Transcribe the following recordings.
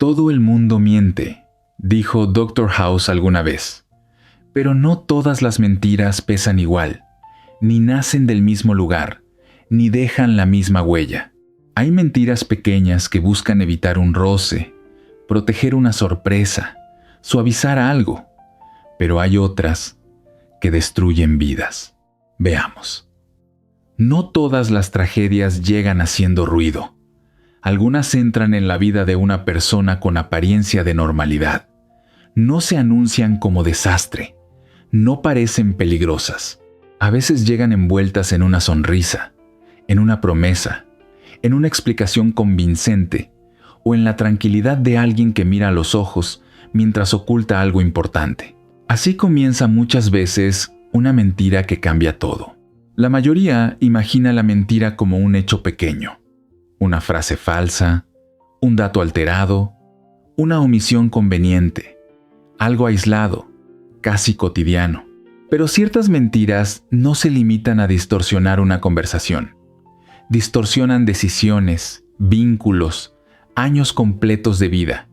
Todo el mundo miente, dijo Dr. House alguna vez. Pero no todas las mentiras pesan igual, ni nacen del mismo lugar, ni dejan la misma huella. Hay mentiras pequeñas que buscan evitar un roce, proteger una sorpresa, suavizar algo, pero hay otras que destruyen vidas. Veamos. No todas las tragedias llegan haciendo ruido. Algunas entran en la vida de una persona con apariencia de normalidad. No se anuncian como desastre. No parecen peligrosas. A veces llegan envueltas en una sonrisa, en una promesa, en una explicación convincente o en la tranquilidad de alguien que mira a los ojos mientras oculta algo importante. Así comienza muchas veces una mentira que cambia todo. La mayoría imagina la mentira como un hecho pequeño. Una frase falsa, un dato alterado, una omisión conveniente, algo aislado, casi cotidiano. Pero ciertas mentiras no se limitan a distorsionar una conversación. Distorsionan decisiones, vínculos, años completos de vida.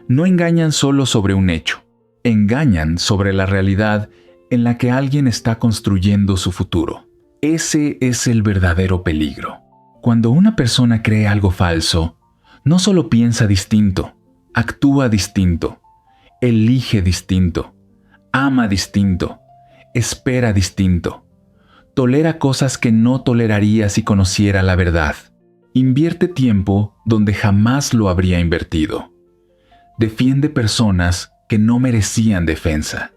No engañan solo sobre un hecho, engañan sobre la realidad en la que alguien está construyendo su futuro. Ese es el verdadero peligro. Cuando una persona cree algo falso, no solo piensa distinto, actúa distinto, elige distinto, ama distinto, espera distinto, tolera cosas que no toleraría si conociera la verdad, invierte tiempo donde jamás lo habría invertido, defiende personas que no merecían defensa,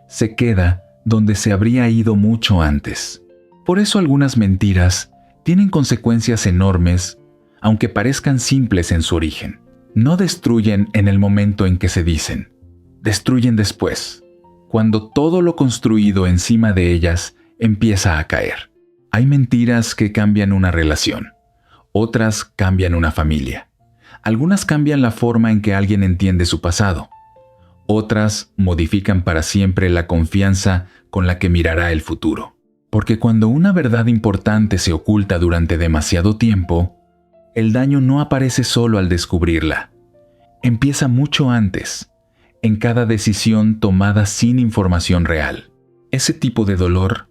se queda donde se habría ido mucho antes. Por eso algunas mentiras tienen consecuencias enormes, aunque parezcan simples en su origen. No destruyen en el momento en que se dicen, destruyen después, cuando todo lo construido encima de ellas empieza a caer. Hay mentiras que cambian una relación, otras cambian una familia. Algunas cambian la forma en que alguien entiende su pasado. Otras modifican para siempre la confianza con la que mirará el futuro. Porque cuando una verdad importante se oculta durante demasiado tiempo, el daño no aparece solo al descubrirla. Empieza mucho antes, en cada decisión tomada sin información real. Ese tipo de dolor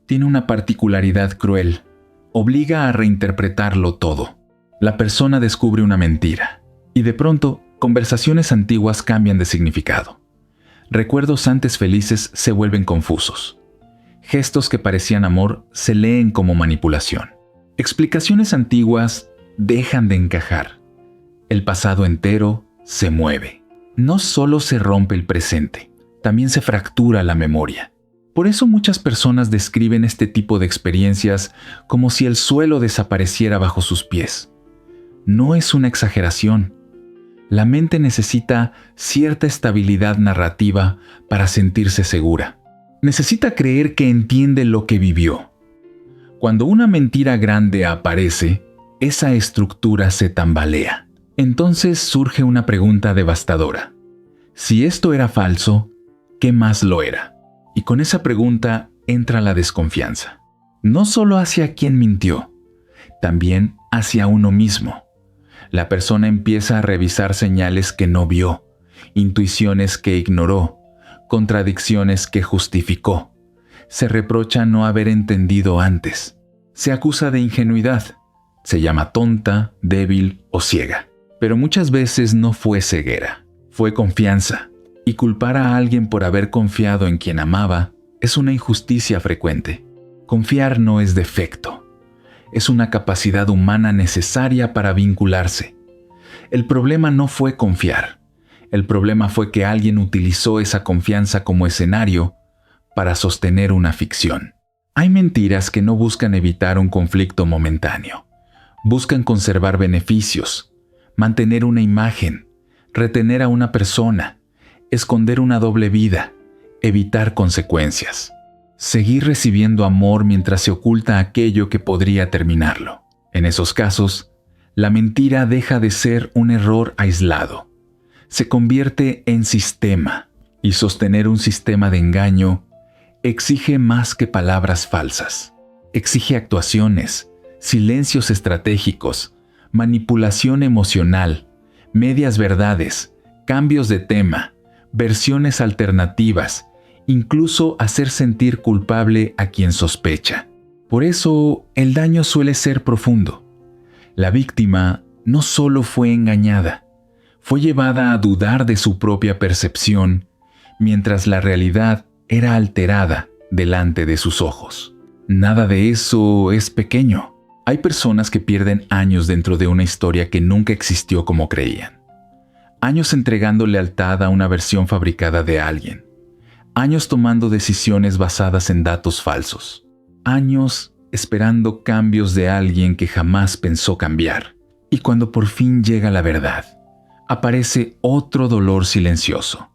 tiene una particularidad cruel. Obliga a reinterpretarlo todo. La persona descubre una mentira, y de pronto, conversaciones antiguas cambian de significado. Recuerdos antes felices se vuelven confusos. Gestos que parecían amor se leen como manipulación. Explicaciones antiguas dejan de encajar. El pasado entero se mueve. No solo se rompe el presente, también se fractura la memoria. Por eso muchas personas describen este tipo de experiencias como si el suelo desapareciera bajo sus pies. No es una exageración. La mente necesita cierta estabilidad narrativa para sentirse segura. Necesita creer que entiende lo que vivió. Cuando una mentira grande aparece, esa estructura se tambalea. Entonces surge una pregunta devastadora. Si esto era falso, ¿qué más lo era? Y con esa pregunta entra la desconfianza. No solo hacia quien mintió, también hacia uno mismo. La persona empieza a revisar señales que no vio, intuiciones que ignoró, contradicciones que justificó. Se reprocha no haber entendido antes. Se acusa de ingenuidad. Se llama tonta, débil o ciega. Pero muchas veces no fue ceguera, fue confianza. Y culpar a alguien por haber confiado en quien amaba es una injusticia frecuente. Confiar no es defecto. Es una capacidad humana necesaria para vincularse. El problema no fue confiar. El problema fue que alguien utilizó esa confianza como escenario para sostener una ficción. Hay mentiras que no buscan evitar un conflicto momentáneo. Buscan conservar beneficios, mantener una imagen, retener a una persona, esconder una doble vida, evitar consecuencias. Seguir recibiendo amor mientras se oculta aquello que podría terminarlo. En esos casos, la mentira deja de ser un error aislado. Se convierte en sistema, y sostener un sistema de engaño exige más que palabras falsas. Exige actuaciones, silencios estratégicos, manipulación emocional, medias verdades, cambios de tema, versiones alternativas, incluso hacer sentir culpable a quien sospecha. Por eso, el daño suele ser profundo. La víctima no solo fue engañada, fue llevada a dudar de su propia percepción, mientras la realidad era alterada delante de sus ojos. Nada de eso es pequeño. Hay personas que pierden años dentro de una historia que nunca existió como creían. Años entregando lealtad a una versión fabricada de alguien. Años tomando decisiones basadas en datos falsos. Años esperando cambios de alguien que jamás pensó cambiar. Y cuando por fin llega la verdad, aparece otro dolor silencioso.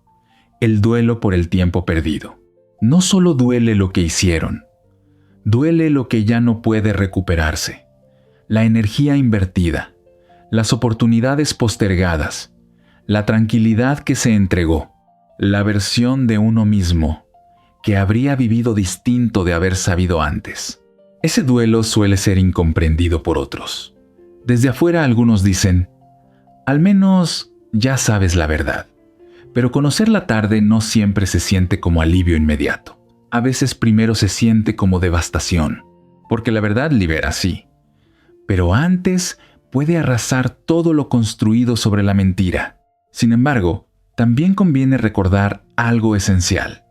El duelo por el tiempo perdido. No solo duele lo que hicieron, duele lo que ya no puede recuperarse. La energía invertida, las oportunidades postergadas, la tranquilidad que se entregó, la versión de uno mismo que habría vivido distinto de haber sabido antes. Ese duelo suele ser incomprendido por otros. Desde afuera algunos dicen, al menos ya sabes la verdad. Pero conocerla tarde no siempre se siente como alivio inmediato. A veces primero se siente como devastación, porque la verdad libera, sí. Pero antes puede arrasar todo lo construido sobre la mentira. Sin embargo, también conviene recordar algo esencial.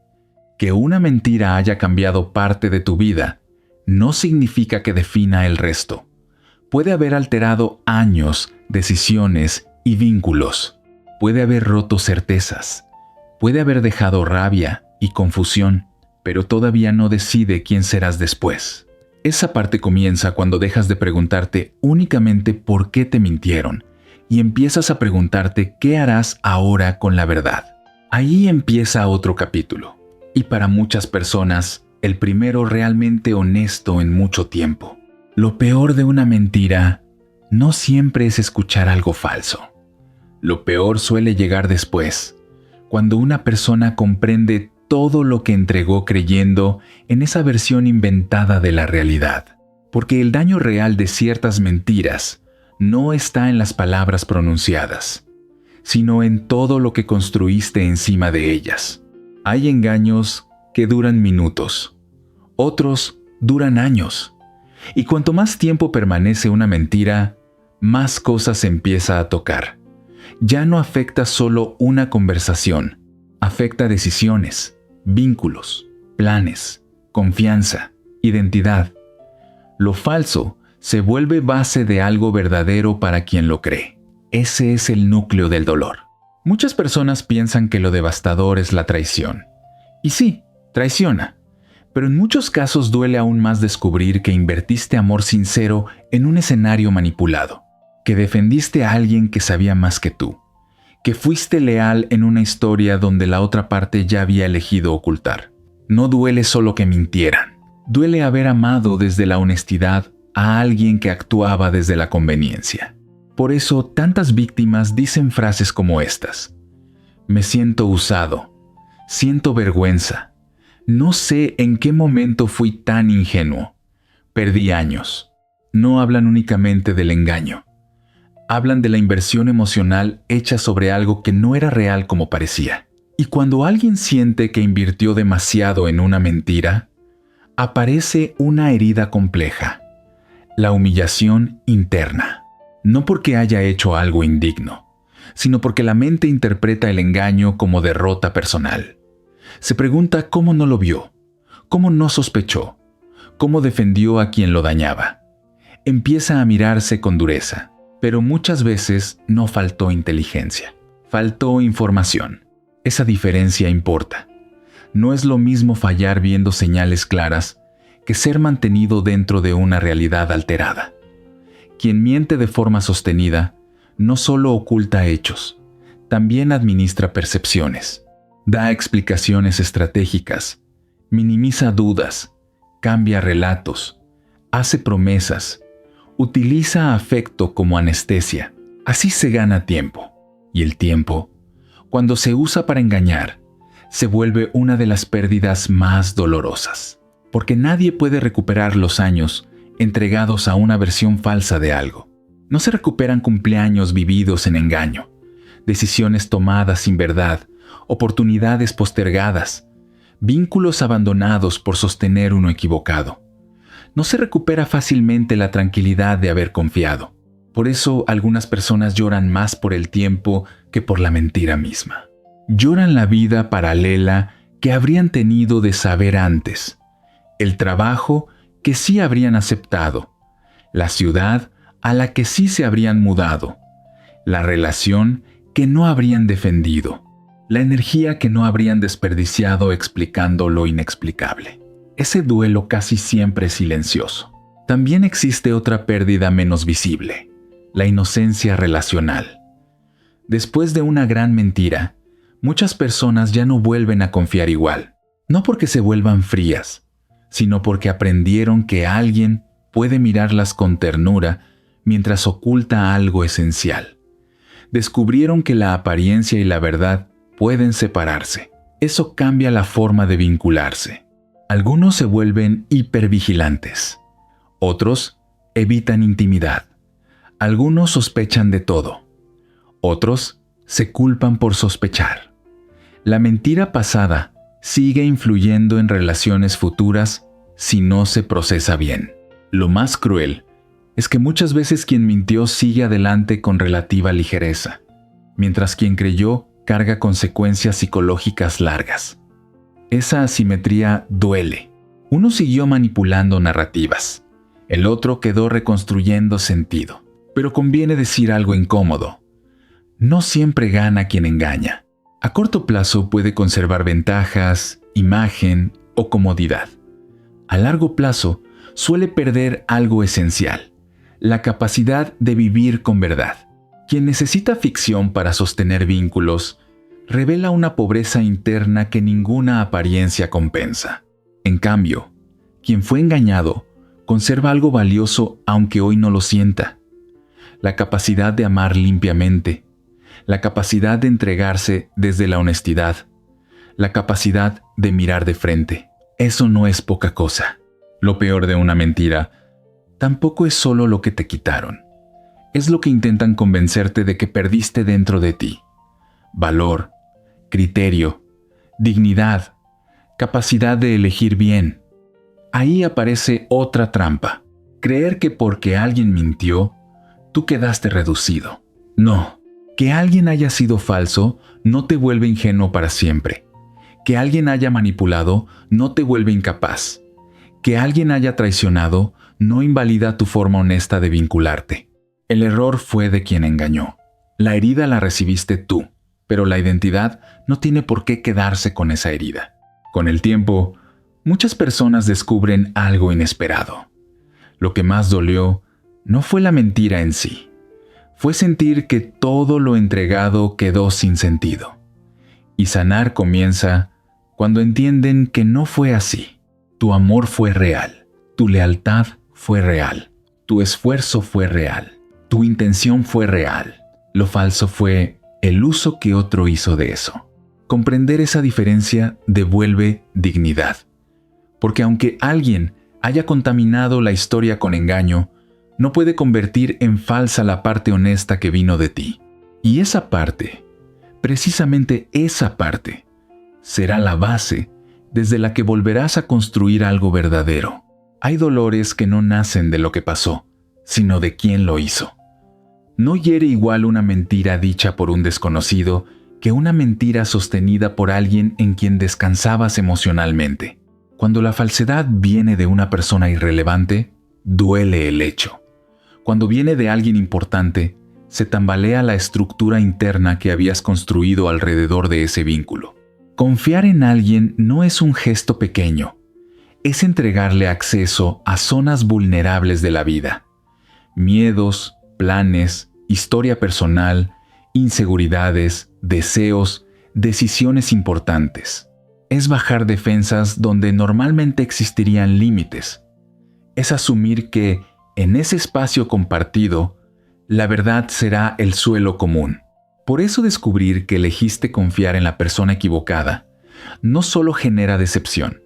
Que una mentira haya cambiado parte de tu vida no significa que defina el resto. Puede haber alterado años, decisiones y vínculos. Puede haber roto certezas, puede haber dejado rabia y confusión, pero todavía no decide quién serás después. Esa parte comienza cuando dejas de preguntarte únicamente por qué te mintieron y empiezas a preguntarte qué harás ahora con la verdad. Ahí empieza otro capítulo, y para muchas personas, el primero realmente honesto en mucho tiempo. Lo peor de una mentira no siempre es escuchar algo falso. Lo peor suele llegar después, cuando una persona comprende todo lo que entregó creyendo en esa versión inventada de la realidad. Porque el daño real de ciertas mentiras no está en las palabras pronunciadas, sino en todo lo que construiste encima de ellas. Hay engaños que duran minutos, otros duran años. Y cuanto más tiempo permanece una mentira, más cosas empieza a tocar. Ya no afecta solo una conversación, afecta decisiones, vínculos, planes, confianza, identidad. Lo falso se vuelve base de algo verdadero para quien lo cree. Ese es el núcleo del dolor. Muchas personas piensan que lo devastador es la traición. Y sí, traiciona. Pero en muchos casos duele aún más descubrir que invertiste amor sincero en un escenario manipulado. Que defendiste a alguien que sabía más que tú, que fuiste leal en una historia donde la otra parte ya había elegido ocultar. No duele solo que mintieran, duele haber amado desde la honestidad a alguien que actuaba desde la conveniencia. Por eso tantas víctimas dicen frases como estas: me siento usado, siento vergüenza, no sé en qué momento fui tan ingenuo, perdí años. No hablan únicamente del engaño. Hablan de la inversión emocional hecha sobre algo que no era real como parecía. Y cuando alguien siente que invirtió demasiado en una mentira, aparece una herida compleja, la humillación interna. No porque haya hecho algo indigno, sino porque la mente interpreta el engaño como derrota personal. Se pregunta cómo no lo vio, cómo no sospechó, cómo defendió a quien lo dañaba. Empieza a mirarse con dureza. Pero muchas veces no faltó inteligencia, faltó información. Esa diferencia importa. No es lo mismo fallar viendo señales claras que ser mantenido dentro de una realidad alterada. Quien miente de forma sostenida no solo oculta hechos, también administra percepciones, da explicaciones estratégicas, minimiza dudas, cambia relatos, hace promesas, utiliza afecto como anestesia. Así se gana tiempo. Y el tiempo, cuando se usa para engañar, se vuelve una de las pérdidas más dolorosas. Porque nadie puede recuperar los años entregados a una versión falsa de algo. No se recuperan cumpleaños vividos en engaño. decisiones tomadas sin verdad, oportunidades postergadas, vínculos abandonados por sostener uno equivocado. No se recupera fácilmente la tranquilidad de haber confiado. Por eso algunas personas lloran más por el tiempo que por la mentira misma. Lloran la vida paralela que habrían tenido de saber antes, el trabajo que sí habrían aceptado, la ciudad a la que sí se habrían mudado, la relación que no habrían defendido, la energía que no habrían desperdiciado explicando lo inexplicable. Ese duelo casi siempre es silencioso. También existe otra pérdida menos visible, la inocencia relacional. Después de una gran mentira, muchas personas ya no vuelven a confiar igual, no porque se vuelvan frías, sino porque aprendieron que alguien puede mirarlas con ternura mientras oculta algo esencial. Descubrieron que la apariencia y la verdad pueden separarse. Eso cambia la forma de vincularse. Algunos se vuelven hipervigilantes. Otros evitan intimidad. Algunos sospechan de todo. Otros se culpan por sospechar. La mentira pasada sigue influyendo en relaciones futuras si no se procesa bien. Lo más cruel es que muchas veces quien mintió sigue adelante con relativa ligereza, mientras quien creyó carga consecuencias psicológicas largas. Esa asimetría duele. Uno siguió manipulando narrativas, el otro quedó reconstruyendo sentido. Pero conviene decir algo incómodo. No siempre gana quien engaña. A corto plazo puede conservar ventajas, imagen o comodidad. A largo plazo suele perder algo esencial, la capacidad de vivir con verdad. Quien necesita ficción para sostener vínculos, revela una pobreza interna que ninguna apariencia compensa. En cambio, quien fue engañado, conserva algo valioso aunque hoy no lo sienta. La capacidad de amar limpiamente, la capacidad de entregarse desde la honestidad, la capacidad de mirar de frente. Eso no es poca cosa. Lo peor de una mentira tampoco es solo lo que te quitaron. Es lo que intentan convencerte de que perdiste dentro de ti. Valor, criterio, dignidad, capacidad de elegir bien. Ahí aparece otra trampa. Creer que porque alguien mintió, tú quedaste reducido. No, que alguien haya sido falso no te vuelve ingenuo para siempre. Que alguien haya manipulado no te vuelve incapaz. Que alguien haya traicionado no invalida tu forma honesta de vincularte. El error fue de quien engañó. La herida la recibiste tú, pero la identidad no tiene por qué quedarse con esa herida. Con el tiempo, muchas personas descubren algo inesperado. Lo que más dolió no fue la mentira en sí. Fue sentir que todo lo entregado quedó sin sentido. Y sanar comienza cuando entienden que no fue así. Tu amor fue real, tu lealtad fue real, tu esfuerzo fue real, tu intención fue real. Lo falso fue el uso que otro hizo de eso. Comprender esa diferencia devuelve dignidad. Porque aunque alguien haya contaminado la historia con engaño, no puede convertir en falsa la parte honesta que vino de ti. Y esa parte, precisamente esa parte, será la base desde la que volverás a construir algo verdadero. Hay dolores que no nacen de lo que pasó, sino de quién lo hizo. No hiere igual una mentira dicha por un desconocido que una mentira sostenida por alguien en quien descansabas emocionalmente. Cuando la falsedad viene de una persona irrelevante, duele el hecho. Cuando viene de alguien importante, se tambalea la estructura interna que habías construido alrededor de ese vínculo. Confiar en alguien no es un gesto pequeño, es entregarle acceso a zonas vulnerables de la vida. Miedos, planes, historia personal, inseguridades, deseos, decisiones importantes. Es bajar defensas donde normalmente existirían límites. Es asumir que, en ese espacio compartido, la verdad será el suelo común. Por eso descubrir que elegiste confiar en la persona equivocada no solo genera decepción,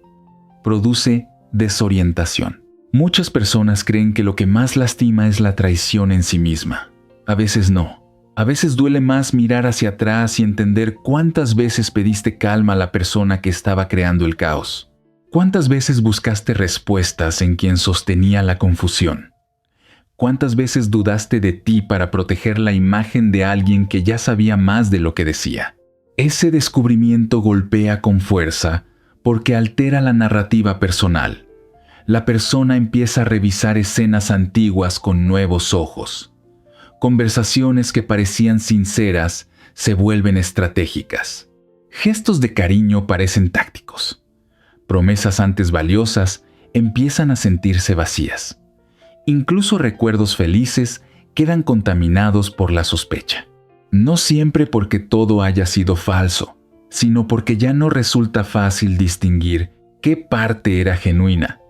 produce desorientación. Muchas personas creen que lo que más lastima es la traición en sí misma. A veces no. A veces duele más mirar hacia atrás y entender cuántas veces pediste calma a la persona que estaba creando el caos. ¿Cuántas veces buscaste respuestas en quien sostenía la confusión? ¿Cuántas veces dudaste de ti para proteger la imagen de alguien que ya sabía más de lo que decía? Ese descubrimiento golpea con fuerza porque altera la narrativa personal. La persona empieza a revisar escenas antiguas con nuevos ojos. Conversaciones que parecían sinceras se vuelven estratégicas. Gestos de cariño parecen tácticos. Promesas antes valiosas empiezan a sentirse vacías. Incluso recuerdos felices quedan contaminados por la sospecha. No siempre porque todo haya sido falso, sino porque ya no resulta fácil distinguir qué parte era genuina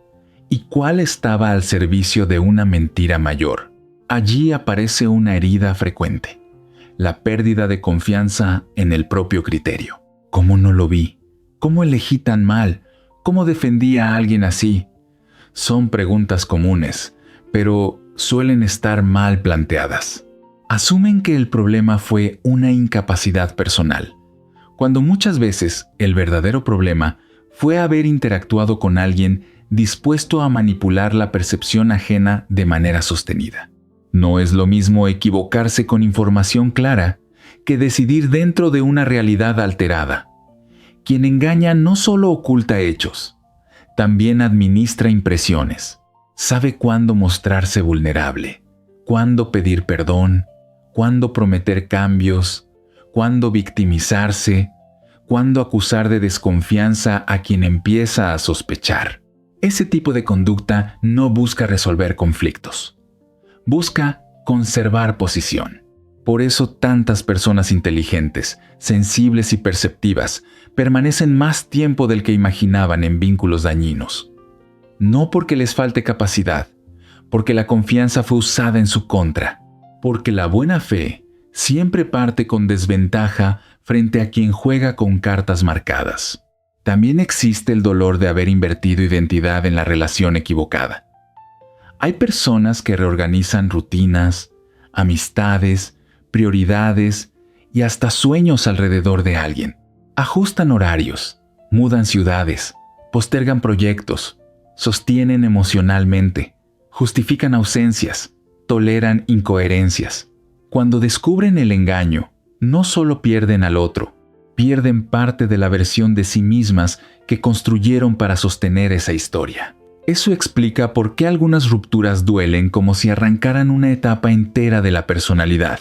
y cuál estaba al servicio de una mentira mayor. Allí aparece una herida frecuente: la pérdida de confianza en el propio criterio. ¿Cómo no lo vi? ¿Cómo elegí tan mal? ¿Cómo defendí a alguien así? Son preguntas comunes, pero suelen estar mal planteadas. Asumen que el problema fue una incapacidad personal, cuando muchas veces el verdadero problema fue haber interactuado con alguien dispuesto a manipular la percepción ajena de manera sostenida. No es lo mismo equivocarse con información clara que decidir dentro de una realidad alterada. Quien engaña no solo oculta hechos, también administra impresiones. Sabe cuándo mostrarse vulnerable, cuándo pedir perdón, cuándo prometer cambios, cuándo victimizarse, cuándo acusar de desconfianza a quien empieza a sospechar. Ese tipo de conducta no busca resolver conflictos. Busca conservar posición. Por eso tantas personas inteligentes, sensibles y perceptivas permanecen más tiempo del que imaginaban en vínculos dañinos. No porque les falte capacidad, porque la confianza fue usada en su contra, porque la buena fe siempre parte con desventaja frente a quien juega con cartas marcadas. También existe el dolor de haber invertido identidad en la relación equivocada. Hay personas que reorganizan rutinas, amistades, prioridades y hasta sueños alrededor de alguien. Ajustan horarios, mudan ciudades, postergan proyectos, sostienen emocionalmente, justifican ausencias, toleran incoherencias. Cuando descubren el engaño, no solo pierden al otro, pierden parte de la versión de sí mismas que construyeron para sostener esa historia. Eso explica por qué algunas rupturas duelen como si arrancaran una etapa entera de la personalidad.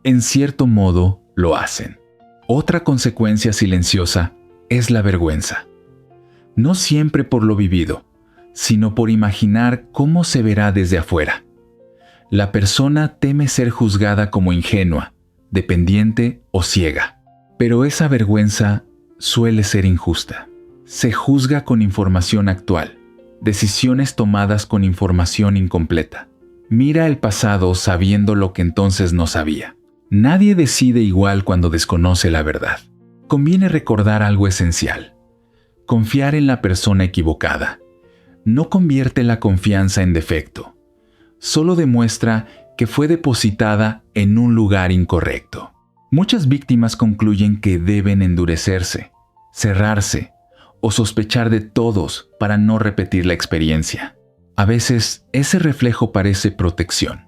En cierto modo, lo hacen. Otra consecuencia silenciosa es la vergüenza. No siempre por lo vivido, sino por imaginar cómo se verá desde afuera. La persona teme ser juzgada como ingenua, dependiente o ciega. Pero esa vergüenza suele ser injusta. Se juzga con información actual, decisiones tomadas con información incompleta. Mira el pasado sabiendo lo que entonces no sabía. Nadie decide igual cuando desconoce la verdad. Conviene recordar algo esencial: confiar en la persona equivocada no convierte la confianza en defecto, solo demuestra que fue depositada en un lugar incorrecto. Muchas víctimas concluyen que deben endurecerse, cerrarse o sospechar de todos para no repetir la experiencia. A veces ese reflejo parece protección,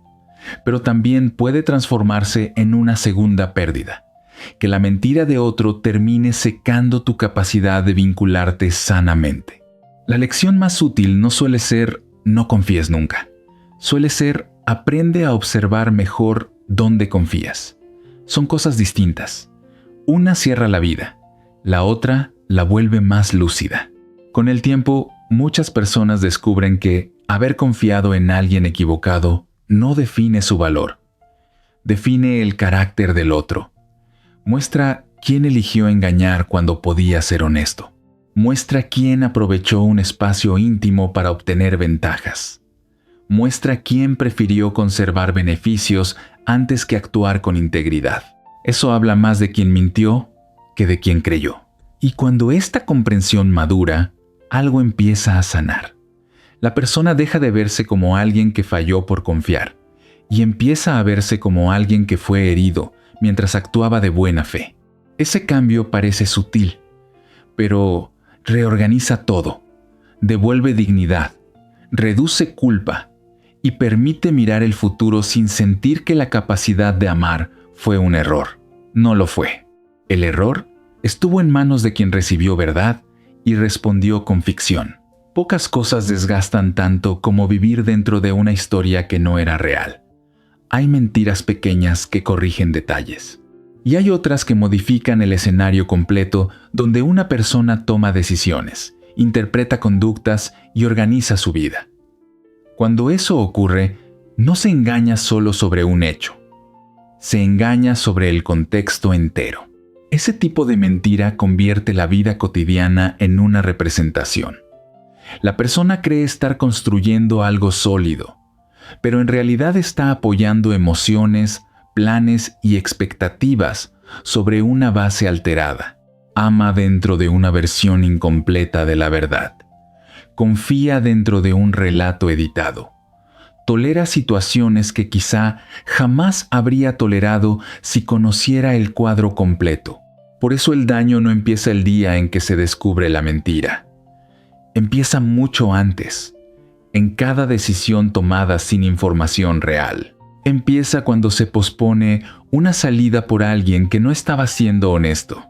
pero también puede transformarse en una segunda pérdida, que la mentira de otro termine secando tu capacidad de vincularte sanamente. La lección más útil no suele ser "no confíes nunca". Suele ser "aprende a observar mejor dónde confías". Son cosas distintas. Una cierra la vida, la otra la vuelve más lúcida. Con el tiempo, muchas personas descubren que haber confiado en alguien equivocado no define su valor. Define el carácter del otro. Muestra quién eligió engañar cuando podía ser honesto. Muestra quién aprovechó un espacio íntimo para obtener ventajas. Muestra quién prefirió conservar beneficios antes que actuar con integridad. Eso habla más de quien mintió que de quien creyó. Y cuando esta comprensión madura, algo empieza a sanar. La persona deja de verse como alguien que falló por confiar y empieza a verse como alguien que fue herido mientras actuaba de buena fe. Ese cambio parece sutil, pero reorganiza todo, devuelve dignidad, reduce culpa y permite mirar el futuro sin sentir que la capacidad de amar fue un error. No lo fue. El error estuvo en manos de quien recibió verdad y respondió con ficción. Pocas cosas desgastan tanto como vivir dentro de una historia que no era real. Hay mentiras pequeñas que corrigen detalles. Y hay otras que modifican el escenario completo donde una persona toma decisiones, interpreta conductas y organiza su vida. Cuando eso ocurre, no se engaña solo sobre un hecho. Se engaña sobre el contexto entero. Ese tipo de mentira convierte la vida cotidiana en una representación. La persona cree estar construyendo algo sólido, pero en realidad está apoyando emociones, planes y expectativas sobre una base alterada. Ama dentro de una versión incompleta de la verdad. Confía dentro de un relato editado. Tolera situaciones que quizá jamás habría tolerado si conociera el cuadro completo. Por eso el daño no empieza el día en que se descubre la mentira. Empieza mucho antes, en cada decisión tomada sin información real. Empieza cuando se pospone una salida por alguien que no estaba siendo honesto.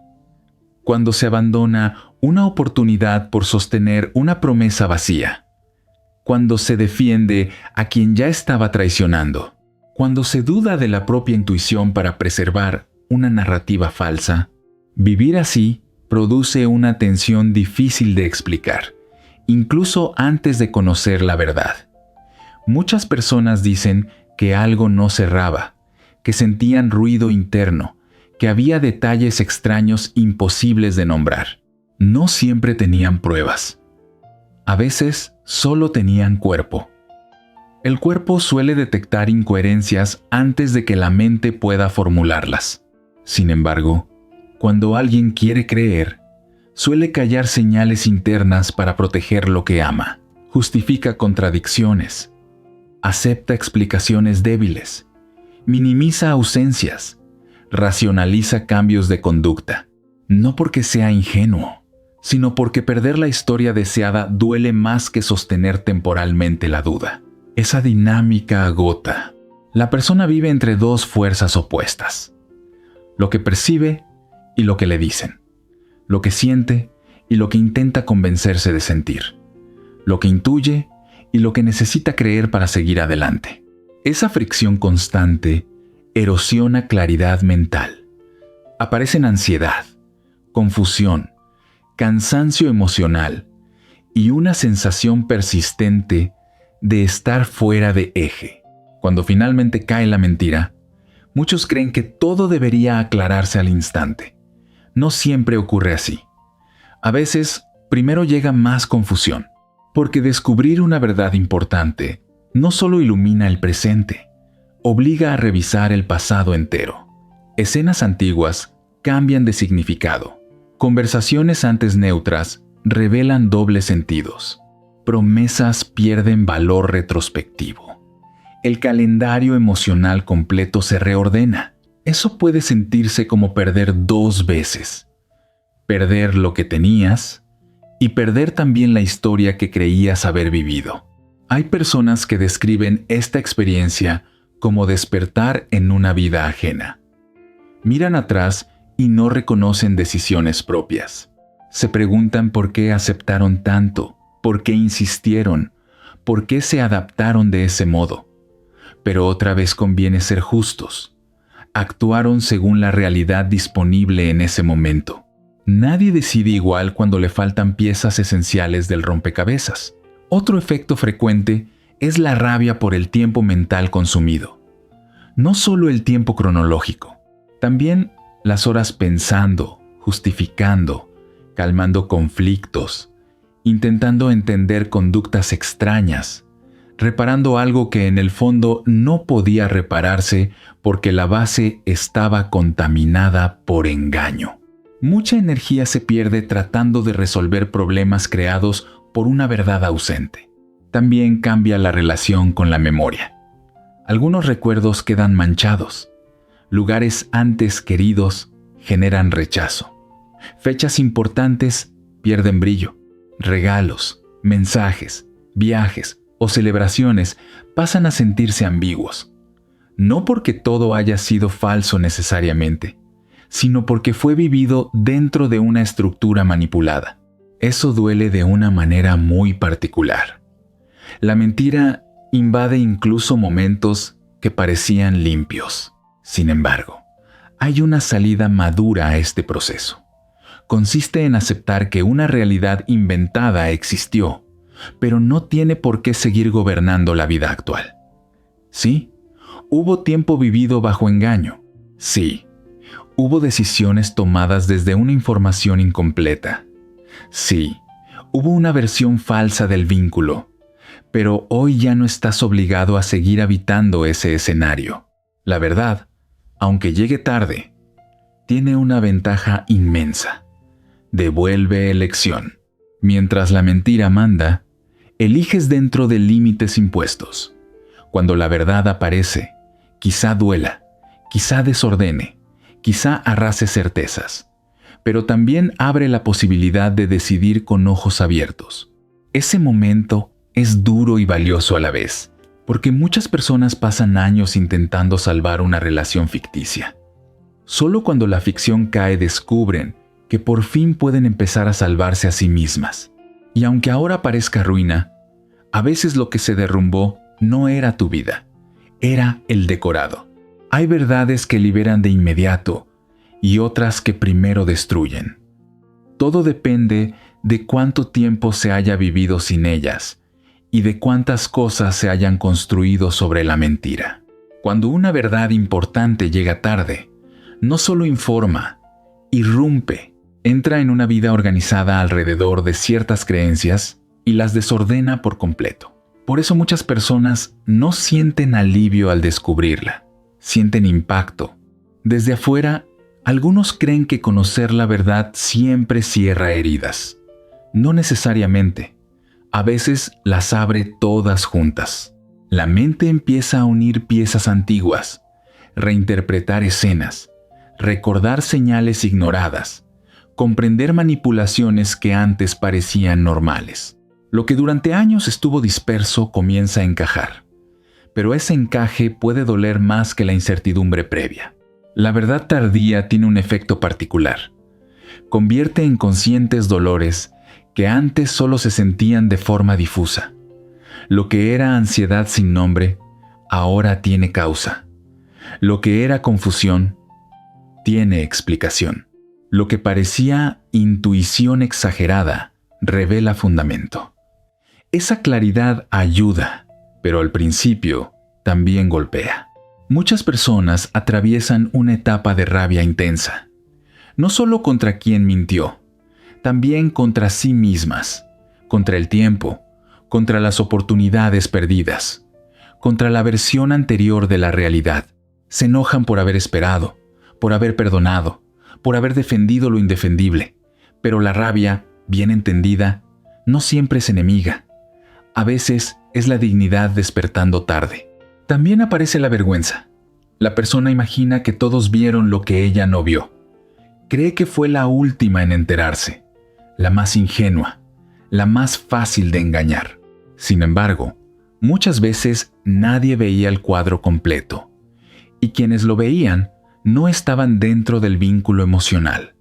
Cuando se abandona una oportunidad por sostener una promesa vacía. Cuando se defiende a quien ya estaba traicionando. Cuando se duda de la propia intuición para preservar una narrativa falsa. Vivir así produce una tensión difícil de explicar, incluso antes de conocer la verdad. Muchas personas dicen que algo no cerraba, que sentían ruido interno, que había detalles extraños imposibles de nombrar. No siempre tenían pruebas. A veces solo tenían cuerpo. El cuerpo suele detectar incoherencias antes de que la mente pueda formularlas. Sin embargo, cuando alguien quiere creer, suele callar señales internas para proteger lo que ama. Justifica contradicciones. Acepta explicaciones débiles. Minimiza ausencias. Racionaliza cambios de conducta. No porque sea ingenuo, sino porque perder la historia deseada duele más que sostener temporalmente la duda. Esa dinámica agota. La persona vive entre dos fuerzas opuestas. Lo que percibe y lo que le dicen. Lo que siente y lo que intenta convencerse de sentir. Lo que intuye y lo que necesita creer para seguir adelante. Esa fricción constante erosiona claridad mental. Aparecen ansiedad, confusión, cansancio emocional y una sensación persistente de estar fuera de eje. Cuando finalmente cae la mentira, muchos creen que todo debería aclararse al instante. No siempre ocurre así. A veces, primero llega más confusión, porque descubrir una verdad importante no solo ilumina el presente, obliga a revisar el pasado entero. Escenas antiguas cambian de significado. Conversaciones antes neutras revelan dobles sentidos. Promesas pierden valor retrospectivo. El calendario emocional completo se reordena. Eso puede sentirse como perder dos veces. Perder lo que tenías y perder también la historia que creías haber vivido. Hay personas que describen esta experiencia como despertar en una vida ajena. Miran atrás y no reconocen decisiones propias. Se preguntan por qué aceptaron tanto, por qué insistieron, por qué se adaptaron de ese modo. Pero otra vez conviene ser justos. Actuaron según la realidad disponible en ese momento. Nadie decide igual cuando le faltan piezas esenciales del rompecabezas. Otro efecto frecuente es la rabia por el tiempo mental consumido. No solo el tiempo cronológico, también las horas pensando, justificando, calmando conflictos, intentando entender conductas extrañas, reparando algo que en el fondo no podía repararse porque la base estaba contaminada por engaño. Mucha energía se pierde tratando de resolver problemas creados por una verdad ausente. También cambia la relación con la memoria. Algunos recuerdos quedan manchados. Lugares antes queridos generan rechazo. Fechas importantes pierden brillo. Regalos, mensajes, viajes o celebraciones pasan a sentirse ambiguos. No porque todo haya sido falso necesariamente, sino porque fue vivido dentro de una estructura manipulada. Eso duele de una manera muy particular. La mentira invade incluso momentos que parecían limpios. Sin embargo, hay una salida madura a este proceso. Consiste en aceptar que una realidad inventada existió, pero no tiene por qué seguir gobernando la vida actual. Sí, hubo tiempo vivido bajo engaño. Sí, hubo decisiones tomadas desde una información incompleta. Sí, hubo una versión falsa del vínculo, pero hoy ya no estás obligado a seguir habitando ese escenario. La verdad, aunque llegue tarde, tiene una ventaja inmensa. Devuelve elección. Mientras la mentira manda, eliges dentro de límites impuestos. Cuando la verdad aparece, quizá duela, quizá desordene, quizá arrase certezas, pero también abre la posibilidad de decidir con ojos abiertos. Ese momento es duro y valioso a la vez, porque muchas personas pasan años intentando salvar una relación ficticia. Solo cuando la ficción cae descubren que por fin pueden empezar a salvarse a sí mismas. Y aunque ahora parezca ruina, a veces lo que se derrumbó no era tu vida, era el decorado. Hay verdades que liberan de inmediato y otras que primero destruyen. Todo depende de cuánto tiempo se haya vivido sin ellas y de cuántas cosas se hayan construido sobre la mentira. Cuando una verdad importante llega tarde, no solo informa, irrumpe, entra en una vida organizada alrededor de ciertas creencias y las desordena por completo. Por eso muchas personas no sienten alivio al descubrirla, sienten impacto. Desde afuera, algunos creen que conocer la verdad siempre cierra heridas. No necesariamente. A veces las abre todas juntas. La mente empieza a unir piezas antiguas, reinterpretar escenas, recordar señales ignoradas, comprender manipulaciones que antes parecían normales. Lo que durante años estuvo disperso comienza a encajar, pero ese encaje puede doler más que la incertidumbre previa. La verdad tardía tiene un efecto particular. Convierte en conscientes dolores que antes solo se sentían de forma difusa. Lo que era ansiedad sin nombre, ahora tiene causa. Lo que era confusión, tiene explicación. Lo que parecía intuición exagerada, revela fundamento. Esa claridad ayuda, pero al principio también golpea. Muchas personas atraviesan una etapa de rabia intensa, no solo contra quien mintió, también contra sí mismas, contra el tiempo, contra las oportunidades perdidas, contra la versión anterior de la realidad. Se enojan por haber esperado, por haber perdonado, por haber defendido lo indefendible, pero la rabia, bien entendida, no siempre es enemiga. A veces es la dignidad despertando tarde. También aparece la vergüenza. La persona imagina que todos vieron lo que ella no vio. Cree que fue la última en enterarse, la más ingenua, la más fácil de engañar. Sin embargo, muchas veces nadie veía el cuadro completo, y quienes lo veían no estaban dentro del vínculo emocional.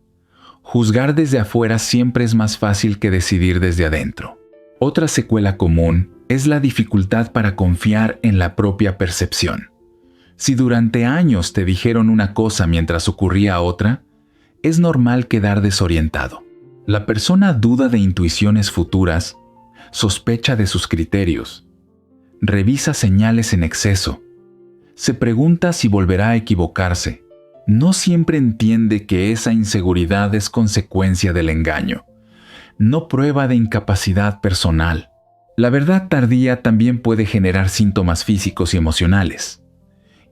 Juzgar desde afuera siempre es más fácil que decidir desde adentro. Otra secuela común es la dificultad para confiar en la propia percepción. Si durante años te dijeron una cosa mientras ocurría otra, es normal quedar desorientado. La persona duda de intuiciones futuras, sospecha de sus criterios, revisa señales en exceso, se pregunta si volverá a equivocarse. No siempre entiende que esa inseguridad es consecuencia del engaño, no prueba de incapacidad personal. La verdad tardía también puede generar síntomas físicos y emocionales.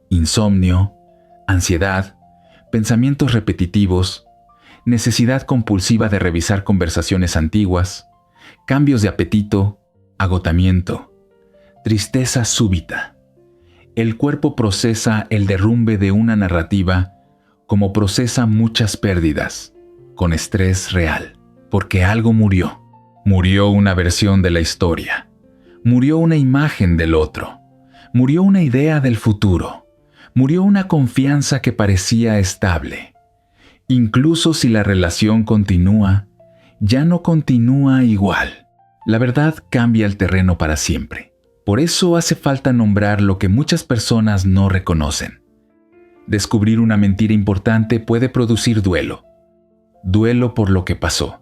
Insomnio, ansiedad, pensamientos repetitivos, necesidad compulsiva de revisar conversaciones antiguas, cambios de apetito, agotamiento, tristeza súbita. El cuerpo procesa el derrumbe de una narrativa como procesa muchas pérdidas, con estrés real, porque algo murió. Murió una versión de la historia. Murió una imagen del otro. Murió una idea del futuro. Murió una confianza que parecía estable. Incluso si la relación continúa, ya no continúa igual. La verdad cambia el terreno para siempre. Por eso hace falta nombrar lo que muchas personas no reconocen. Descubrir una mentira importante puede producir duelo. Duelo por lo que pasó,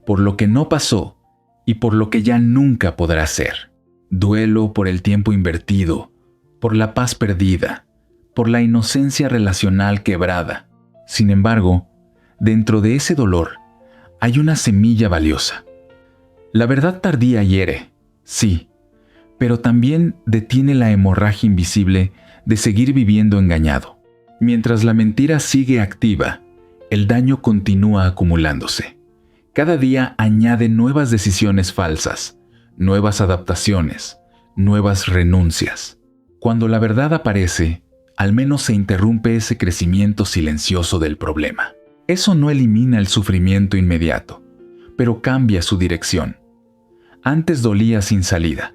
por lo que no pasó y por lo que ya nunca podrá ser. Duelo por el tiempo invertido, por la paz perdida, por la inocencia relacional quebrada. Sin embargo, dentro de ese dolor hay una semilla valiosa. La verdad tardía hiere, sí, pero también detiene la hemorragia invisible de seguir viviendo engañado. Mientras la mentira sigue activa, el daño continúa acumulándose. Cada día añade nuevas decisiones falsas, nuevas adaptaciones, nuevas renuncias. Cuando la verdad aparece, al menos se interrumpe ese crecimiento silencioso del problema. Eso no elimina el sufrimiento inmediato, pero cambia su dirección. Antes dolía sin salida,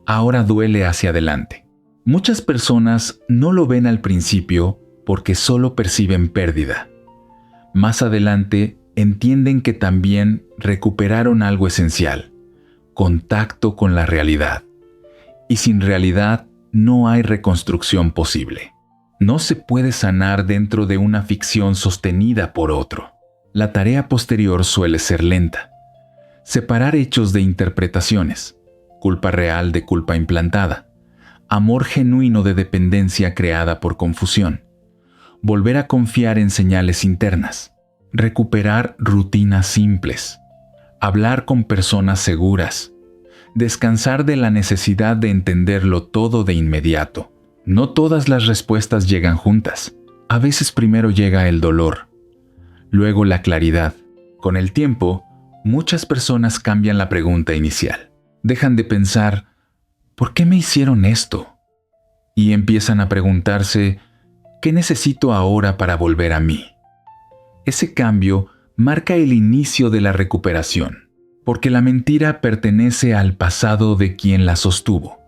ahora duele hacia adelante. Muchas personas no lo ven al principio porque solo perciben pérdida. Más adelante entienden que también recuperaron algo esencial, contacto con la realidad. Y sin realidad no hay reconstrucción posible. No se puede sanar dentro de una ficción sostenida por otro. La tarea posterior suele ser lenta. Separar hechos de interpretaciones, culpa real de culpa implantada, amor genuino de dependencia creada por confusión, volver a confiar en señales internas, recuperar rutinas simples, hablar con personas seguras, descansar de la necesidad de entenderlo todo de inmediato. No todas las respuestas llegan juntas. A veces primero llega el dolor, luego la claridad. Con el tiempo, muchas personas cambian la pregunta inicial. Dejan de pensar, ¿por qué me hicieron esto? Y empiezan a preguntarse, ¿qué necesito ahora para volver a mí? Ese cambio marca el inicio de la recuperación, porque la mentira pertenece al pasado de quien la sostuvo.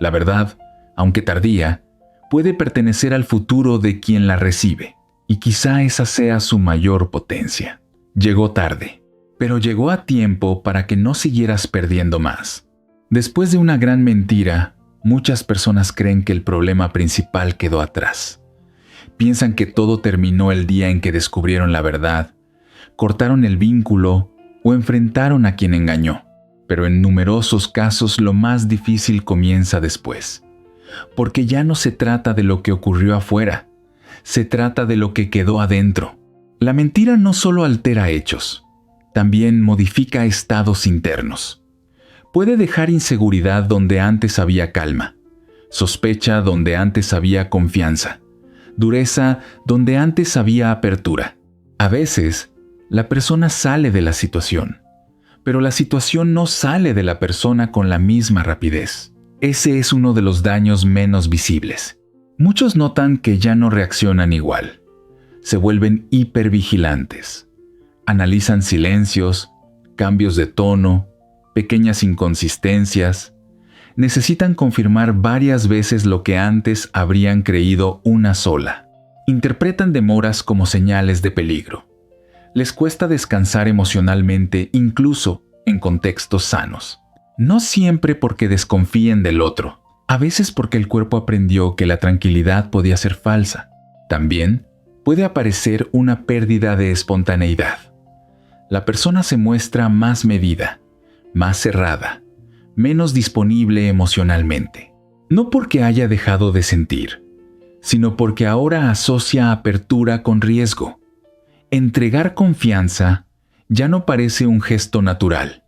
La verdad, aunque tardía, puede pertenecer al futuro de quien la recibe, y quizá esa sea su mayor potencia. Llegó tarde, pero llegó a tiempo para que no siguieras perdiendo más. Después de una gran mentira, muchas personas creen que el problema principal quedó atrás. Piensan que todo terminó el día en que descubrieron la verdad, cortaron el vínculo o enfrentaron a quien engañó. Pero en numerosos casos lo más difícil comienza después. Porque ya no se trata de lo que ocurrió afuera, se trata de lo que quedó adentro. La mentira no solo altera hechos, también modifica estados internos. Puede dejar inseguridad donde antes había calma, sospecha donde antes había confianza, dureza donde antes había apertura. A veces, la persona sale de la situación, pero la situación no sale de la persona con la misma rapidez. Ese es uno de los daños menos visibles. Muchos notan que ya no reaccionan igual. Se vuelven hipervigilantes. Analizan silencios, cambios de tono, pequeñas inconsistencias. Necesitan confirmar varias veces lo que antes habrían creído una sola. Interpretan demoras como señales de peligro. Les cuesta descansar emocionalmente, incluso en contextos sanos. No siempre porque desconfíen del otro, a veces porque el cuerpo aprendió que la tranquilidad podía ser falsa. También puede aparecer una pérdida de espontaneidad. La persona se muestra más medida, más cerrada, menos disponible emocionalmente. No porque haya dejado de sentir, sino porque ahora asocia apertura con riesgo. Entregar confianza ya no parece un gesto natural.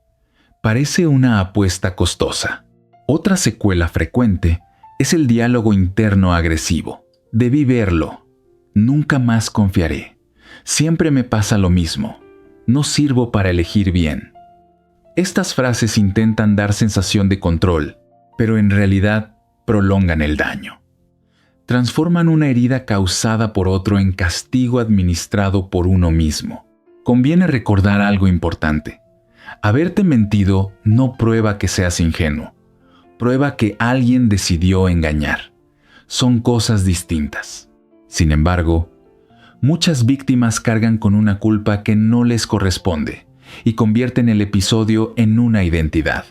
Parece una apuesta costosa. Otra secuela frecuente es el diálogo interno agresivo. Debí verlo. Nunca más confiaré. Siempre me pasa lo mismo. No sirvo para elegir bien. Estas frases intentan dar sensación de control, pero en realidad prolongan el daño. transforman una herida causada por otro en castigo administrado por uno mismo. Conviene recordar algo importante. Haberte mentido no prueba que seas ingenuo. Prueba que alguien decidió engañar. Son cosas distintas. Sin embargo, muchas víctimas cargan con una culpa que no les corresponde y convierten el episodio en una identidad.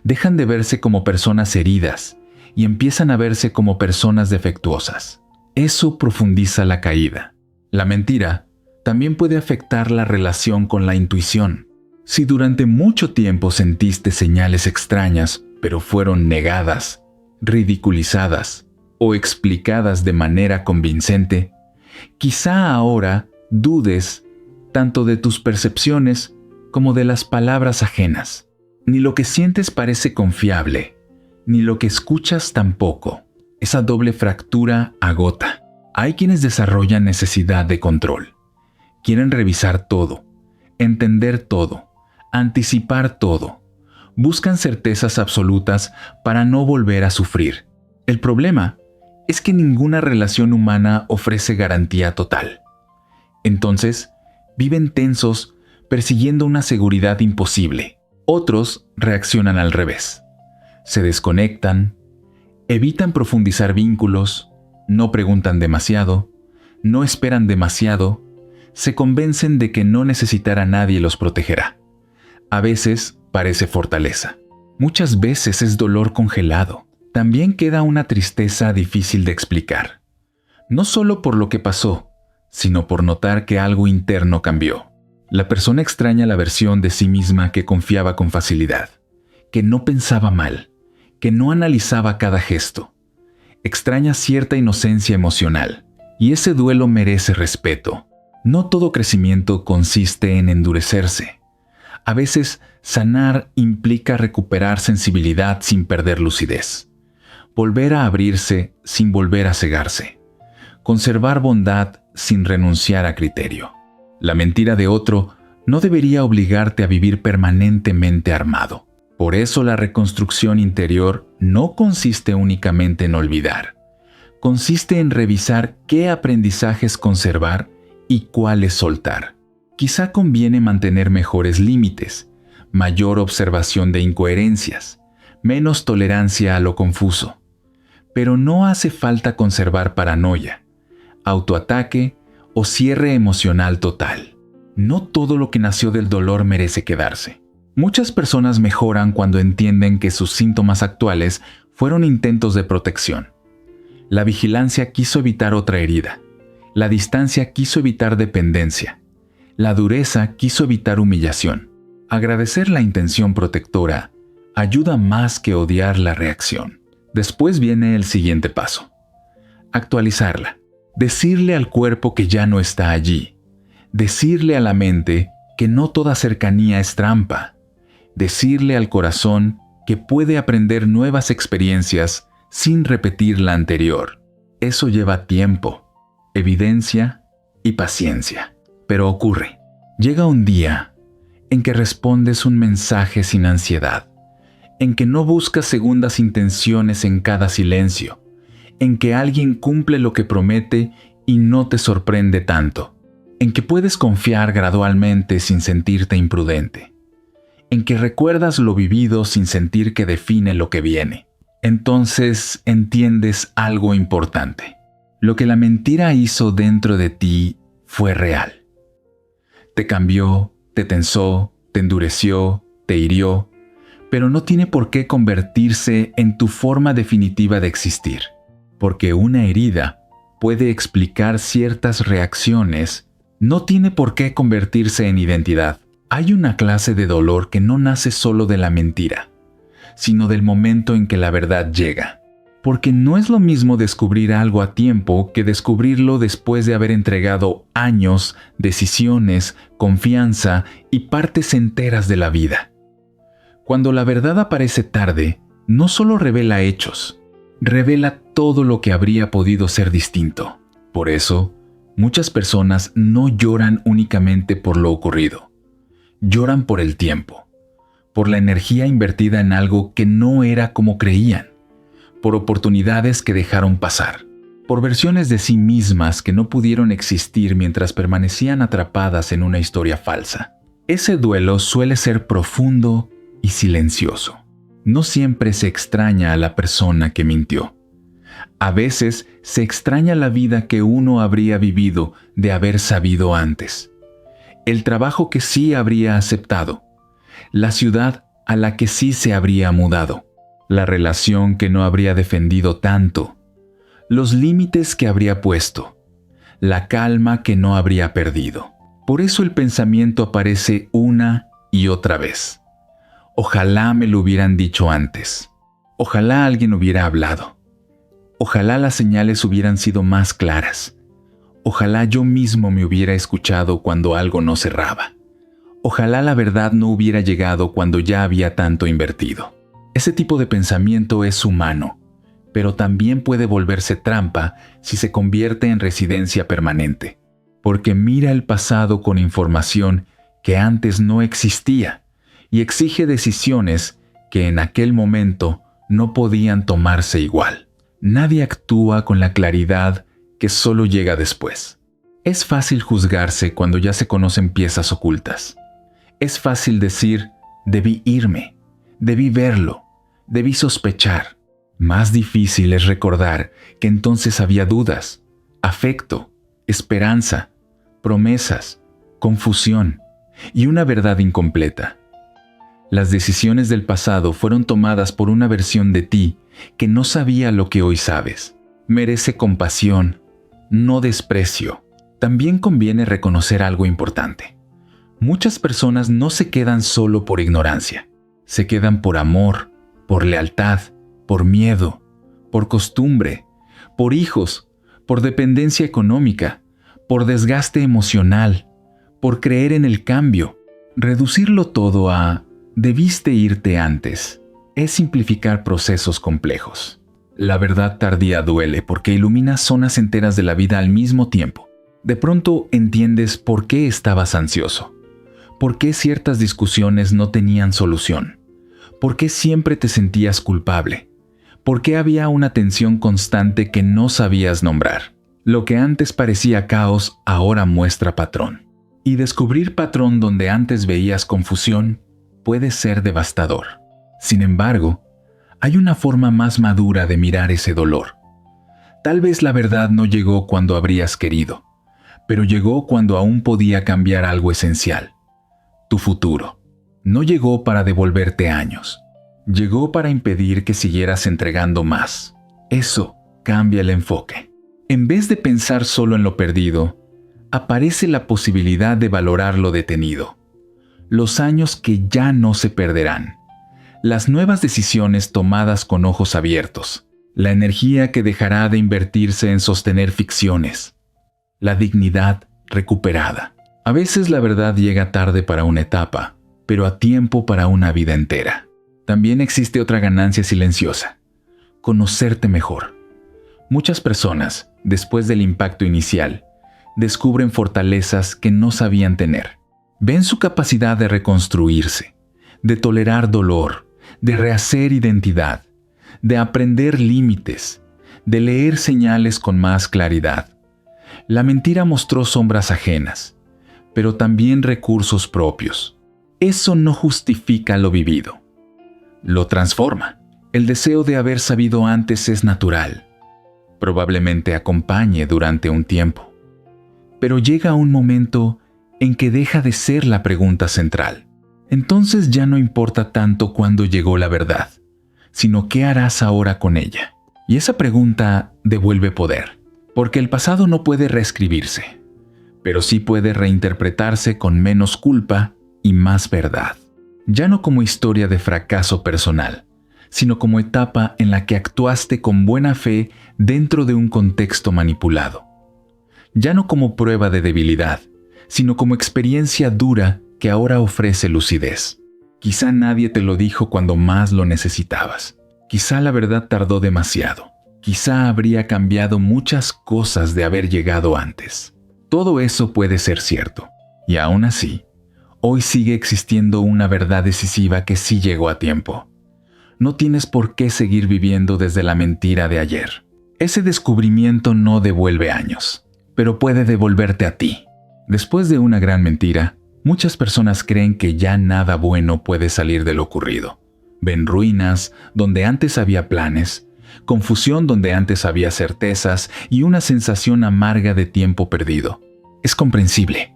Dejan de verse como personas heridas y empiezan a verse como personas defectuosas. Eso profundiza la caída. La mentira también puede afectar la relación con la intuición. Si durante mucho tiempo sentiste señales extrañas, pero fueron negadas, ridiculizadas o explicadas de manera convincente, quizá ahora dudes tanto de tus percepciones como de las palabras ajenas. Ni lo que sientes parece confiable, ni lo que escuchas tampoco. Esa doble fractura agota. Hay quienes desarrollan necesidad de control. Quieren revisar todo, entender todo, anticipar todo. Buscan certezas absolutas para no volver a sufrir. El problema es que ninguna relación humana ofrece garantía total. Entonces, viven tensos persiguiendo una seguridad imposible. Otros reaccionan al revés. Se desconectan, evitan profundizar vínculos, no preguntan demasiado, no esperan demasiado, se convencen de que no necesitar a nadie los protegerá. A veces parece fortaleza. Muchas veces es dolor congelado. También queda una tristeza difícil de explicar. No solo por lo que pasó, sino por notar que algo interno cambió. La persona extraña la versión de sí misma que confiaba con facilidad, que no pensaba mal, que no analizaba cada gesto. Extraña cierta inocencia emocional, y ese duelo merece respeto. No todo crecimiento consiste en endurecerse. A veces, sanar implica recuperar sensibilidad sin perder lucidez. Volver a abrirse sin volver a cegarse. Conservar bondad sin renunciar a criterio. La mentira de otro no debería obligarte a vivir permanentemente armado. Por eso la reconstrucción interior no consiste únicamente en olvidar. Consiste en revisar qué aprendizajes conservar y cuáles soltar. Quizá conviene mantener mejores límites, mayor observación de incoherencias, menos tolerancia a lo confuso. Pero no hace falta conservar paranoia, autoataque o cierre emocional total. No todo lo que nació del dolor merece quedarse. Muchas personas mejoran cuando entienden que sus síntomas actuales fueron intentos de protección. La vigilancia quiso evitar otra herida. La distancia quiso evitar dependencia. La dureza quiso evitar humillación. Agradecer la intención protectora ayuda más que odiar la reacción. Después viene el siguiente paso. Actualizarla. Decirle al cuerpo que ya no está allí. Decirle a la mente que no toda cercanía es trampa. Decirle al corazón que puede aprender nuevas experiencias sin repetir la anterior. Eso lleva tiempo, evidencia y paciencia. Pero ocurre. Llega un día en que respondes un mensaje sin ansiedad, en que no buscas segundas intenciones en cada silencio, en que alguien cumple lo que promete y no te sorprende tanto, en que puedes confiar gradualmente sin sentirte imprudente, en que recuerdas lo vivido sin sentir que define lo que viene. Entonces entiendes algo importante. Lo que la mentira hizo dentro de ti fue real. Te cambió, te tensó, te endureció, te hirió, pero no tiene por qué convertirse en tu forma definitiva de existir, porque una herida puede explicar ciertas reacciones, no tiene por qué convertirse en identidad. Hay una clase de dolor que no nace solo de la mentira, sino del momento en que la verdad llega. Porque no es lo mismo descubrir algo a tiempo que descubrirlo después de haber entregado años, decisiones, confianza y partes enteras de la vida. Cuando la verdad aparece tarde, no solo revela hechos, revela todo lo que habría podido ser distinto. Por eso, muchas personas no lloran únicamente por lo ocurrido. Lloran por el tiempo, por la energía invertida en algo que no era como creían, por oportunidades que dejaron pasar. por versiones de sí mismas que no pudieron existir mientras permanecían atrapadas en una historia falsa. Ese duelo suele ser profundo y silencioso. No siempre se extraña a la persona que mintió. A veces se extraña la vida que uno habría vivido de haber sabido antes, el trabajo que sí habría aceptado, la ciudad a la que sí se habría mudado, la relación que no habría defendido tanto, los límites que habría puesto, la calma que no habría perdido. Por eso el pensamiento aparece una y otra vez. Ojalá me lo hubieran dicho antes. Ojalá alguien hubiera hablado. Ojalá las señales hubieran sido más claras. Ojalá yo mismo me hubiera escuchado cuando algo no cerraba. Ojalá la verdad no hubiera llegado cuando ya había tanto invertido. Ese tipo de pensamiento es humano, pero también puede volverse trampa si se convierte en residencia permanente, porque mira el pasado con información que antes no existía y exige decisiones que en aquel momento no podían tomarse igual. Nadie actúa con la claridad que solo llega después. Es fácil juzgarse cuando ya se conocen piezas ocultas. Es fácil decir, debí irme, debí verlo, debí sospechar. Más difícil es recordar que entonces había dudas, afecto, esperanza, promesas, confusión y una verdad incompleta. Las decisiones del pasado fueron tomadas por una versión de ti que no sabía lo que hoy sabes. Merece compasión, no desprecio. También conviene reconocer algo importante. Muchas personas no se quedan solo por ignorancia. Se quedan por amor, por lealtad, por miedo, por costumbre, por hijos, por dependencia económica, por desgaste emocional, por creer en el cambio. Reducirlo todo a «debiste irte antes» es simplificar procesos complejos. La verdad tardía duele porque ilumina zonas enteras de la vida al mismo tiempo. De pronto entiendes por qué estabas ansioso, por qué ciertas discusiones no tenían solución, por qué siempre te sentías culpable, por qué había una tensión constante que no sabías nombrar. Lo que antes parecía caos ahora muestra patrón. Y descubrir patrón donde antes veías confusión puede ser devastador. Sin embargo, hay una forma más madura de mirar ese dolor. Tal vez la verdad no llegó cuando habrías querido, pero llegó cuando aún podía cambiar algo esencial. Tu futuro. No llegó para devolverte años. Llegó para impedir que siguieras entregando más. Eso cambia el enfoque. En vez de pensar solo en lo perdido, aparece la posibilidad de valorar lo detenido. Los años que ya no se perderán. Las nuevas decisiones tomadas con ojos abiertos. La energía que dejará de invertirse en sostener ficciones. La dignidad recuperada. A veces la verdad llega tarde para una etapa, pero a tiempo para una vida entera. También existe otra ganancia silenciosa. Conocerte mejor. Muchas personas, después del impacto inicial, descubren fortalezas que no sabían tener. Ven su capacidad de reconstruirse, de tolerar dolor, de rehacer identidad, de aprender límites, de leer señales con más claridad. La mentira mostró sombras ajenas, pero también recursos propios. Eso no justifica lo vivido. Lo transforma. El deseo de haber sabido antes es natural. Probablemente acompañe durante un tiempo. Pero llega un momento en que deja de ser la pregunta central. Entonces ya no importa tanto cuándo llegó la verdad, sino qué harás ahora con ella. Y esa pregunta devuelve poder, porque el pasado no puede reescribirse, pero sí puede reinterpretarse con menos culpa y más verdad. Ya no como historia de fracaso personal, sino como etapa en la que actuaste con buena fe dentro de un contexto manipulado. Ya no como prueba de debilidad, sino como experiencia dura que ahora ofrece lucidez. Quizá nadie te lo dijo cuando más lo necesitabas. Quizá la verdad tardó demasiado. Quizá habría cambiado muchas cosas de haber llegado antes. Todo eso puede ser cierto. Y aún así, hoy sigue existiendo una verdad decisiva que sí llegó a tiempo. No tienes por qué seguir viviendo desde la mentira de ayer. Ese descubrimiento no devuelve años, pero puede devolverte a ti. Después de una gran mentira, muchas personas creen que ya nada bueno puede salir de lo ocurrido. Ven ruinas donde antes había planes, confusión donde antes había certezas y una sensación amarga de tiempo perdido. Es comprensible.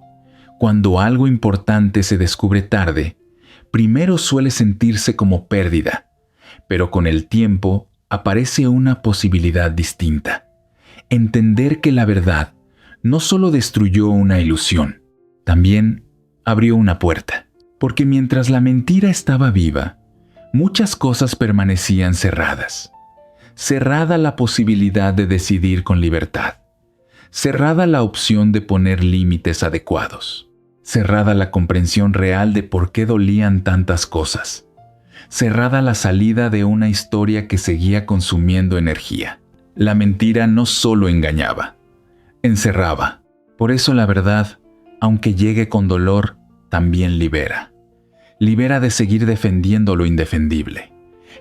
Cuando algo importante se descubre tarde, primero suele sentirse como pérdida, pero con el tiempo aparece una posibilidad distinta. Entender que la verdad no solo destruyó una ilusión, también abrió una puerta. Porque mientras la mentira estaba viva, muchas cosas permanecían cerradas. Cerrada la posibilidad de decidir con libertad. Cerrada la opción de poner límites adecuados. Cerrada la comprensión real de por qué dolían tantas cosas. Cerrada la salida de una historia que seguía consumiendo energía. La mentira no solo engañaba, encerraba. Por eso la verdad, aunque llegue con dolor, también libera. Libera de seguir defendiendo lo indefendible.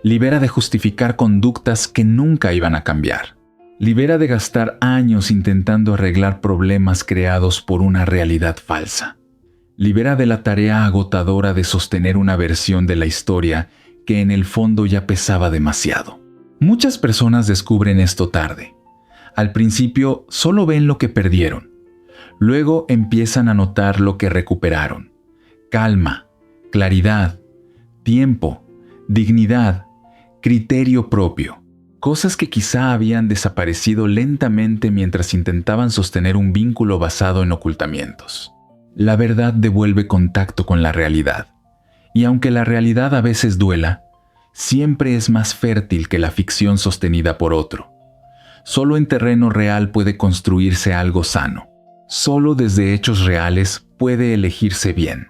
Libera de justificar conductas que nunca iban a cambiar. Libera de gastar años intentando arreglar problemas creados por una realidad falsa. Libera de la tarea agotadora de sostener una versión de la historia que en el fondo ya pesaba demasiado. Muchas personas descubren esto tarde. Al principio solo ven lo que perdieron. Luego empiezan a notar lo que recuperaron. Calma, claridad, tiempo, dignidad, criterio propio. Cosas que quizá habían desaparecido lentamente mientras intentaban sostener un vínculo basado en ocultamientos. La verdad devuelve contacto con la realidad. Y aunque la realidad a veces duela, siempre es más fértil que la ficción sostenida por otro. Solo en terreno real puede construirse algo sano. Solo desde hechos reales puede elegirse bien.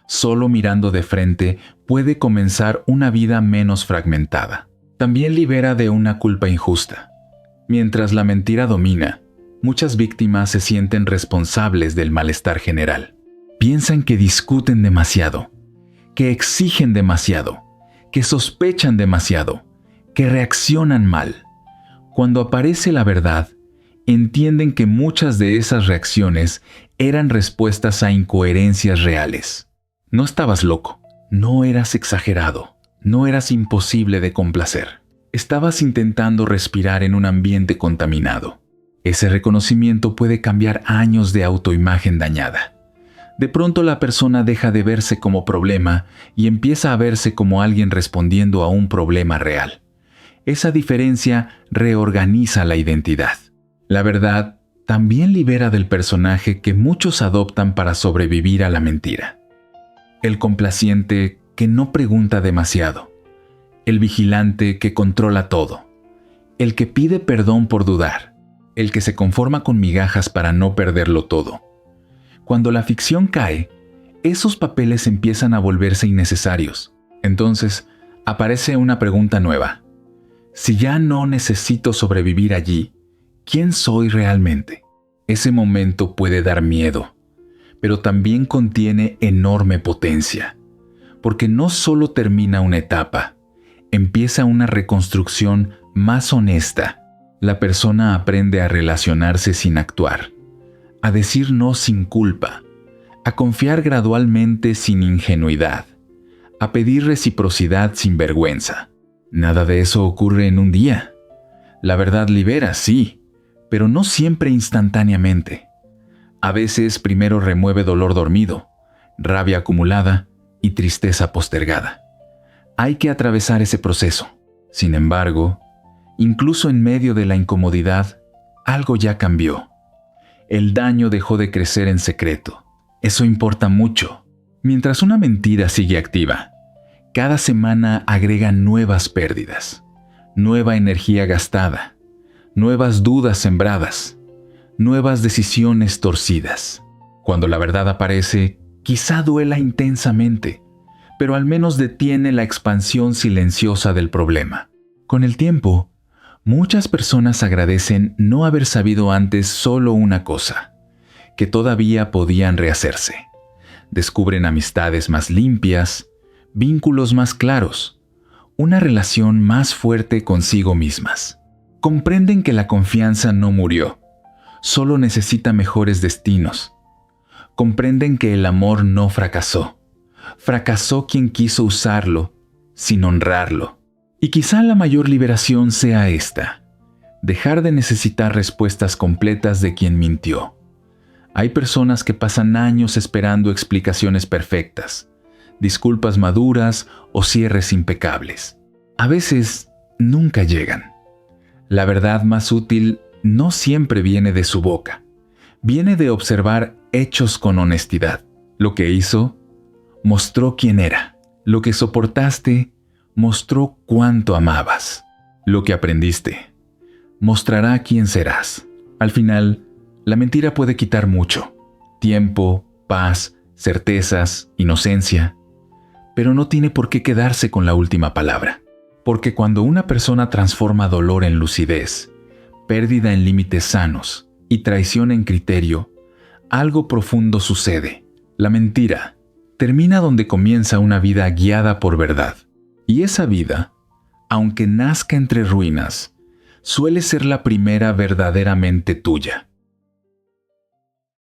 Solo mirando de frente puede comenzar una vida menos fragmentada. También libera de una culpa injusta. Mientras la mentira domina, muchas víctimas se sienten responsables del malestar general. Piensan que discuten demasiado, que exigen demasiado, que sospechan demasiado, que reaccionan mal. Cuando aparece la verdad, entienden que muchas de esas reacciones eran respuestas a incoherencias reales. No estabas loco, no eras exagerado, no eras imposible de complacer. Estabas intentando respirar en un ambiente contaminado. Ese reconocimiento puede cambiar años de autoimagen dañada. De pronto la persona deja de verse como problema y empieza a verse como alguien respondiendo a un problema real. Esa diferencia reorganiza la identidad. La verdad también libera del personaje que muchos adoptan para sobrevivir a la mentira. El complaciente que no pregunta demasiado. El vigilante que controla todo. El que pide perdón por dudar. El que se conforma con migajas para no perderlo todo. Cuando la ficción cae, esos papeles empiezan a volverse innecesarios. Entonces, aparece una pregunta nueva. Si ya no necesito sobrevivir allí, ¿quién soy realmente? Ese momento puede dar miedo, pero también contiene enorme potencia, porque no solo termina una etapa, empieza una reconstrucción más honesta. La persona aprende a relacionarse sin actuar, a decir no sin culpa, a confiar gradualmente sin ingenuidad, a pedir reciprocidad sin vergüenza. Nada de eso ocurre en un día. La verdad libera, sí, pero no siempre instantáneamente. A veces primero remueve dolor dormido, rabia acumulada y tristeza postergada. Hay que atravesar ese proceso. Sin embargo, incluso en medio de la incomodidad, algo ya cambió. El daño dejó de crecer en secreto. Eso importa mucho. Mientras una mentira sigue activa, cada semana agrega nuevas pérdidas, nueva energía gastada, nuevas dudas sembradas, nuevas decisiones torcidas. Cuando la verdad aparece, quizá duela intensamente, pero al menos detiene la expansión silenciosa del problema. Con el tiempo, muchas personas agradecen no haber sabido antes solo una cosa, que todavía podían rehacerse. Descubren amistades más limpias, vínculos más claros, una relación más fuerte consigo mismas. Comprenden que la confianza no murió, solo necesita mejores destinos. Comprenden que el amor no fracasó. Fracasó quien quiso usarlo sin honrarlo. Y quizá la mayor liberación sea esta: dejar de necesitar respuestas completas de quien mintió. Hay personas que pasan años esperando explicaciones perfectas, disculpas maduras o cierres impecables. A veces nunca llegan. La verdad más útil no siempre viene de su boca. Viene de observar hechos con honestidad. Lo que hizo mostró quién era. Lo que soportaste mostró cuánto amabas. Lo que aprendiste mostrará quién serás. Al final, la mentira puede quitar mucho: tiempo, paz, certezas, inocencia. Pero no tiene por qué quedarse con la última palabra. Porque cuando una persona transforma dolor en lucidez, pérdida en límites sanos y traición en criterio, algo profundo sucede. La mentira termina donde comienza una vida guiada por verdad. Y esa vida, aunque nazca entre ruinas, suele ser la primera verdaderamente tuya.